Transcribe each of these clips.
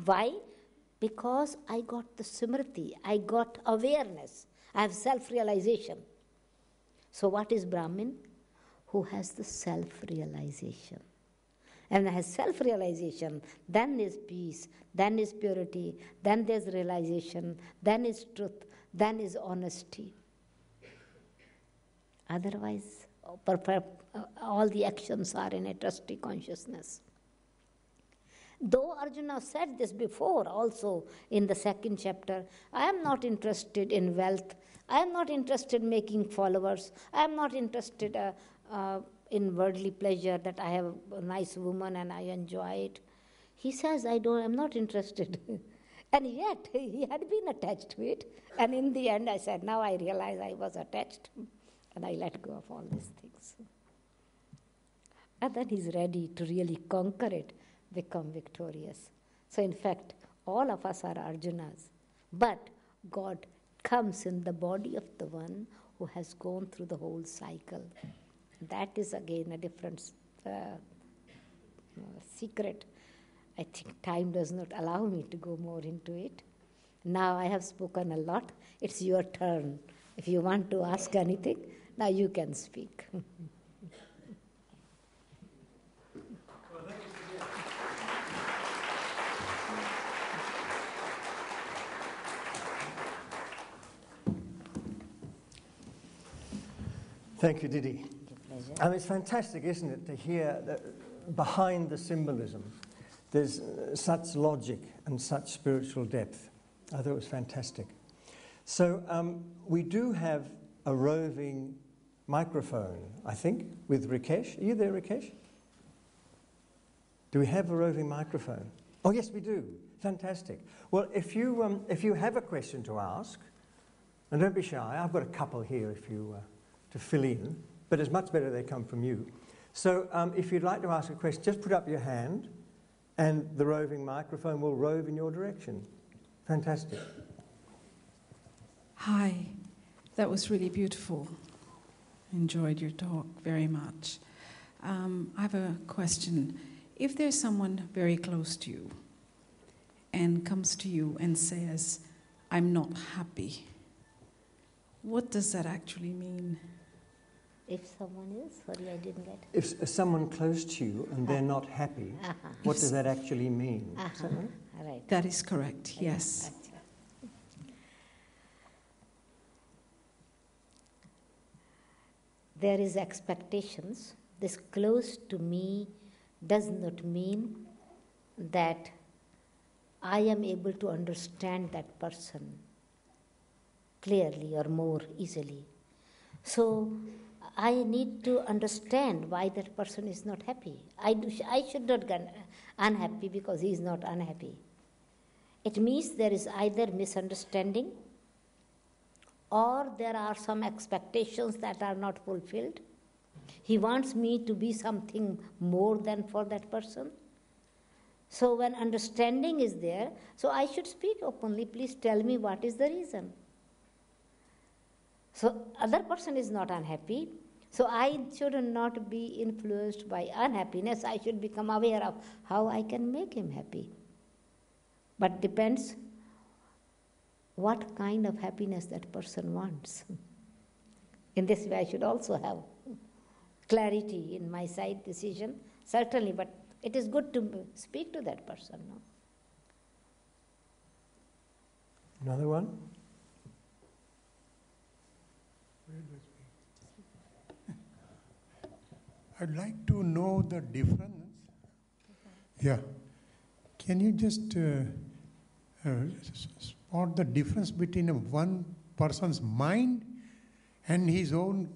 Why? Because I got the smriti, I got awareness, I have self-realization. So what is Brahmin? Who has the self-realization. And has self-realization, then is peace, then is purity, then there's realization, then is truth, then is honesty. Otherwise, all the actions are in a trusty consciousness. Though Arjuna said this before also in the second chapter, I am not interested in wealth, I am not interested in making followers, I am not interested in worldly pleasure that I have a nice woman and I enjoy it. He says, I'm not interested. And yet, he had been attached to it. And in the end, I said, now I realize I was attached. And I let go of all these things. And then he's ready to really conquer it, become victorious. So in fact, all of us are Arjunas. But God comes in the body of the one who has gone through the whole cycle. That is again a different secret. I think time does not allow me to go more into it. Now I have spoken a lot. It's your turn. If you want to ask anything, now you can speak. Thank you, Didi. It's fantastic, isn't it, to hear that behind the symbolism there's such logic and such spiritual depth. I thought it was fantastic. So we do have a roving microphone, I think, with Rikesh. Are you there, Rikesh? Do we have a roving microphone? Oh, yes, we do. Fantastic. Well, if you have a question to ask, and don't be shy, I've got a couple here if you to fill in, but it's much better they come from you. So if you'd like to ask a question, just put up your hand, and the roving microphone will rove in your direction. Fantastic. Hi, that was really beautiful. Enjoyed your talk very much. I have a question. If there's someone very close to you and comes to you and says, I'm not happy, what does that actually mean? If someone is, sorry, I didn't get. If someone close to you and they're not happy, what does that actually mean? Is that right? Right. That is correct, yes. There is expectations. This close to me does not mean that I am able to understand that person clearly or more easily. So I need to understand why that person is not happy. I should not get unhappy because he is not unhappy. It means there is either misunderstanding or there are some expectations that are not fulfilled. He wants me to be something more than for that person. So when understanding is there, so I should speak openly, please tell me what is the reason. So other person is not unhappy, so I should not be influenced by unhappiness. I should become aware of how I can make him happy. But depends what kind of happiness that person wants. In this way I should also have clarity in my side decision, certainly, but it is good to speak to that person. No? Another one? I'd like to know the difference. Yeah. Can you just spot the difference between one person's mind and his own,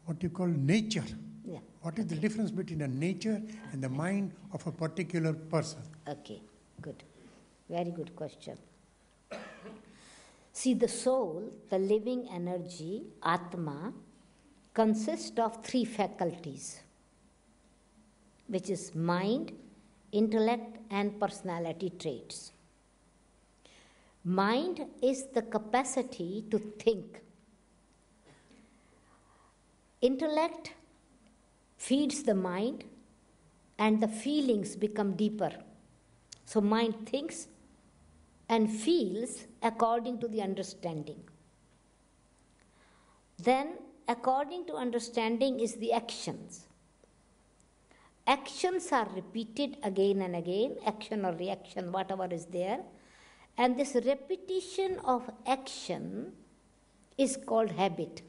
what you call nature? Yeah. What is the difference between the nature and the mind of a particular person? Okay, good. Very good question. See, the soul, the living energy, Atma, consists of three faculties, which is mind, intellect, and personality traits. Mind is the capacity to think. Intellect feeds the mind, and the feelings become deeper. So mind thinks and feels according to the understanding. Then, according to understanding is the actions. Actions are repeated again and again, action or reaction, whatever is there. And this repetition of action is called habit.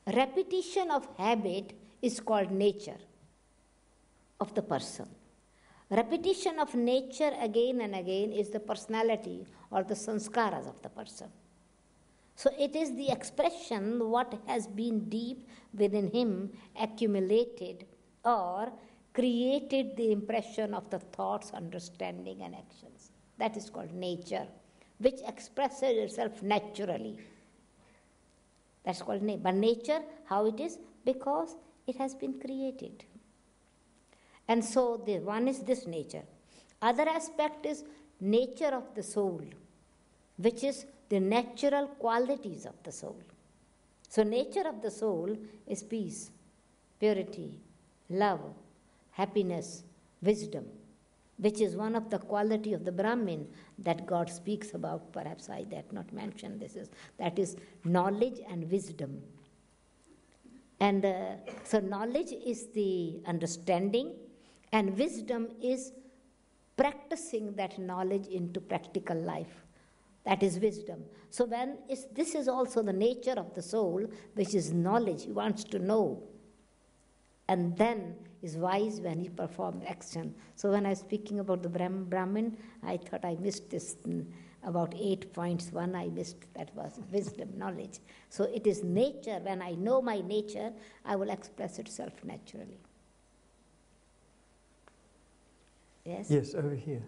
Repetition of habit is called nature of the person. Repetition of nature again and again is the personality or the sanskaras of the person. So it is the expression what has been deep within him, accumulated or created the impression of the thoughts, understanding and actions. That is called nature, which expresses itself naturally. That's called nature. But nature, how it is? Because it has been created. And so the one is this nature. Other aspect is nature of the soul, which is the natural qualities of the soul. So nature of the soul is peace, purity, love, happiness, wisdom, which is one of the quality of the Brahmin that God speaks about. Perhaps I did not mention this. That is knowledge and wisdom. And so knowledge is the understanding, and wisdom is practicing that knowledge into practical life. That is wisdom. So this is also the nature of the soul, which is knowledge. He wants to know. And then is wise when he performs action. So when I was speaking about the Brahmin, I thought I missed this about 8 points. One I missed, that was wisdom, knowledge. So it is nature. When I know my nature, I will express itself naturally. Yes? Yes, over here.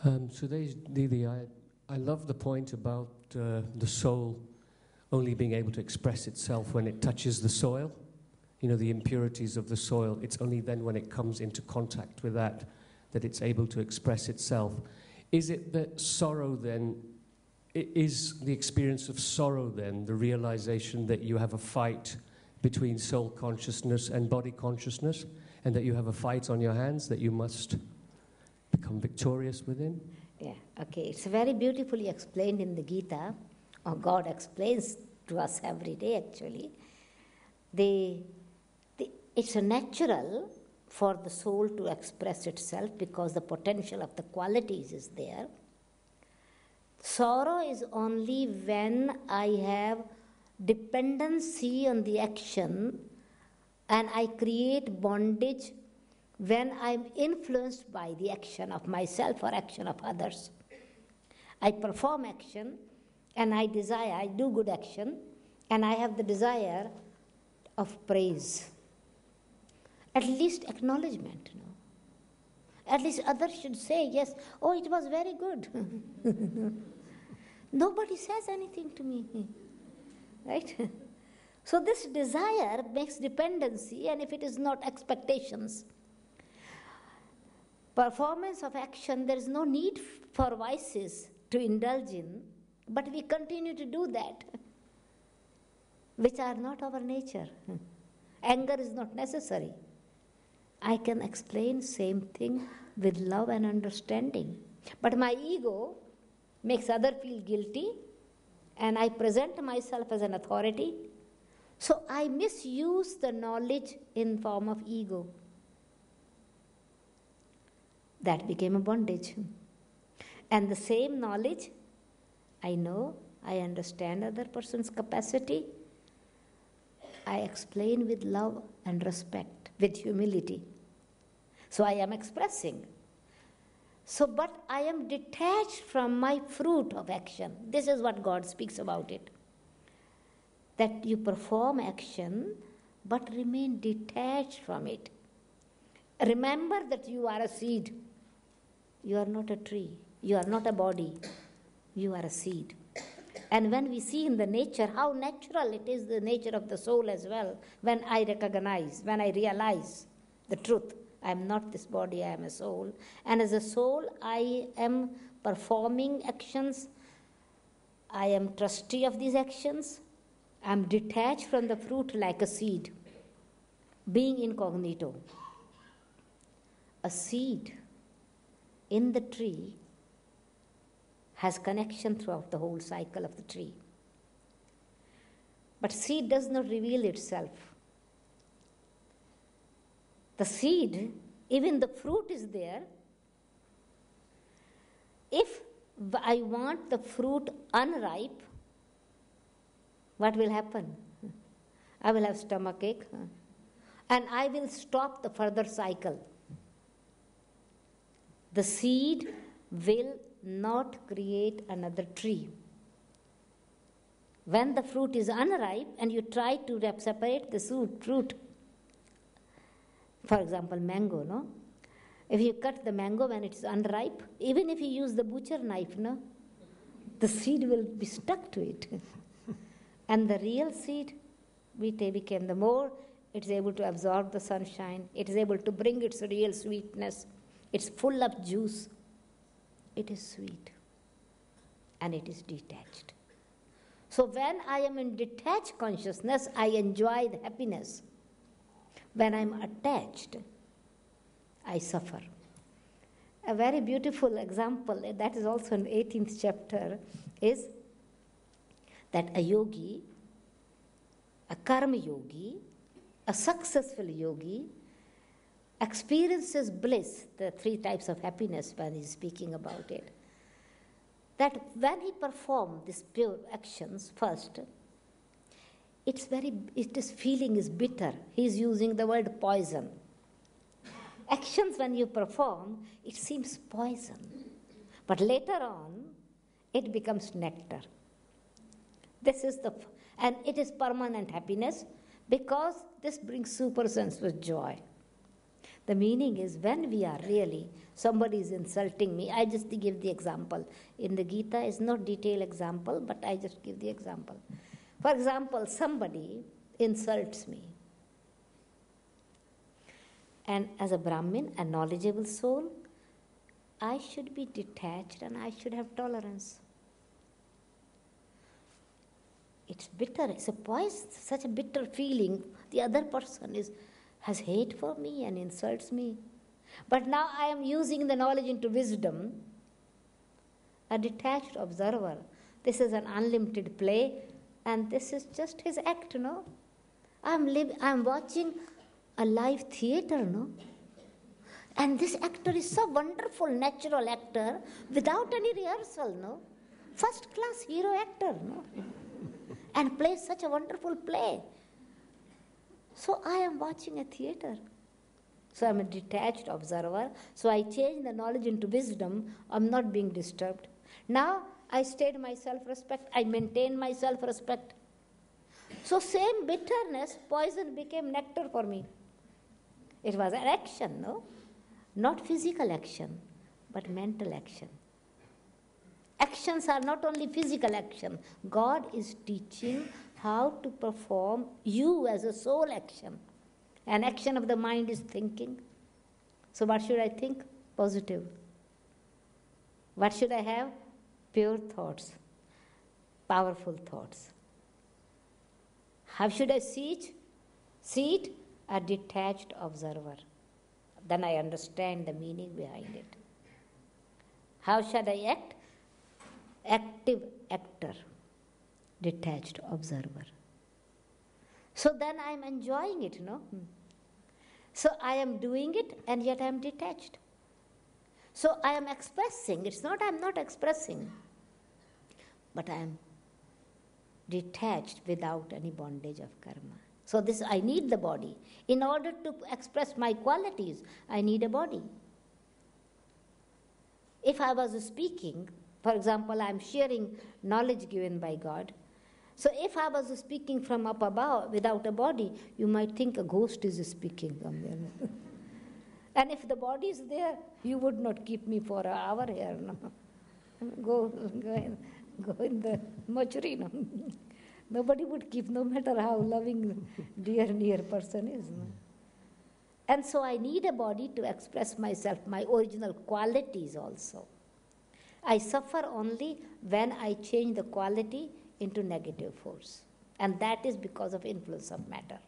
Sudesh, Didi, I love the point about the soul only being able to express itself when it touches the soil. You know, the impurities of the soil. It's only then when it comes into contact with that it's able to express itself. Is it that sorrow then, is the experience of sorrow then the realization that you have a fight between soul consciousness and body consciousness, and that you have a fight on your hands that you must become victorious within? Yeah, okay. It's very beautifully explained in the Gita, or God explains to us every day actually. It's a natural for the soul to express itself because the potential of the qualities is there. Sorrow is only when I have dependency on the action and I create bondage when I'm influenced by the action of myself or action of others. I perform action and I do good action, and I have the desire of praise. At least acknowledgement, you know. At least others should say, yes, oh, it was very good. Nobody says anything to me, right? So this desire makes dependency, and if it is not expectations, performance of action, there is no need for vices to indulge in, but we continue to do that, which are not our nature. Anger is not necessary. I can explain same thing with love and understanding. But my ego makes other feel guilty, and I present myself as an authority. So I misuse the knowledge in form of ego. That became a bondage. And the same knowledge, I know, I understand other person's capacity. I explain with love and respect, with humility. So I am expressing. So, but I am detached from my fruit of action. This is what God speaks about it. That you perform action, but remain detached from it. Remember that you are a seed. You are not a tree. You are not a body. You are a seed. And when we see in the nature how natural it is, the nature of the soul as well, when I recognize, when I realize the truth, I am not this body, I am a soul. And as a soul, I am performing actions. I am trustee of these actions. I'm detached from the fruit like a seed, being incognito. A seed in the tree has connection throughout the whole cycle of the tree. But seed does not reveal itself. The seed, even the fruit is there. If I want the fruit unripe, what will happen? I will have stomachache, and I will stop the further cycle. The seed will not create another tree. When the fruit is unripe and you try to separate the fruit, for example, mango, no? If you cut the mango when it is unripe, even if you use the butcher knife, no, the seed will be stuck to it. And the real seed became the more it is able to absorb the sunshine, it is able to bring its real sweetness, it's full of juice, it is sweet, and it is detached. So when I am in detached consciousness, I enjoy the happiness. When I am attached, I suffer. A very beautiful example, that is also in the 18th chapter, is that a yogi, a karma yogi, a successful yogi, experiences bliss, the 3 types of happiness when he is speaking about it. That when he performs these pure actions first, his feeling is bitter. He is using the word poison. Actions when you perform, it seems poison. But later on, it becomes nectar. And it is permanent happiness because this brings supersensuous joy. The meaning is when we are really, somebody is insulting me, I just give the example. In the Gita is not detailed example, but I just give the example. For example, somebody insults me. And as a Brahmin, a knowledgeable soul, I should be detached and I should have tolerance. It's bitter, it's a poison, such a bitter feeling. The other person has hate for me and insults me. But now I am using the knowledge into wisdom, a detached observer. This is an unlimited play, and this is just his act, no? I'm watching a live theater, no? And this actor is so wonderful, natural actor, without any rehearsal, no? First class hero actor, no? And plays such a wonderful play. So I am watching a theater. So I'm a detached observer. So I change the knowledge into wisdom. I'm not being disturbed. Now I stayed my self-respect. I maintain my self-respect. So same bitterness, poison became nectar for me. It was an action, no? Not physical action, but mental action. Actions are not only physical action. God is teaching how to perform you as a soul action. An action of the mind is thinking. So what should I think? Positive. What should I have? Pure thoughts, powerful thoughts. How should I see it? See it? A detached observer. Then I understand the meaning behind it. How should I act? Active actor, detached observer. So then I am enjoying it, no? So I am doing it and yet I am detached. So I am expressing. It's not I am not expressing, but I am detached without any bondage of karma. So this I need the body. In order to express my qualities, I need a body. If I was speaking, for example, I am sharing knowledge given by God. So if I was speaking from up above without a body, you might think a ghost is speaking from there. And if the body is there, you would not keep me for an hour here. No? Go in the mortuary. No? Nobody would keep, no matter how loving, dear, near person is. No? And so I need a body to express myself, my original qualities also. I suffer only when I change the quality into negative force. And that is because of influence of matter.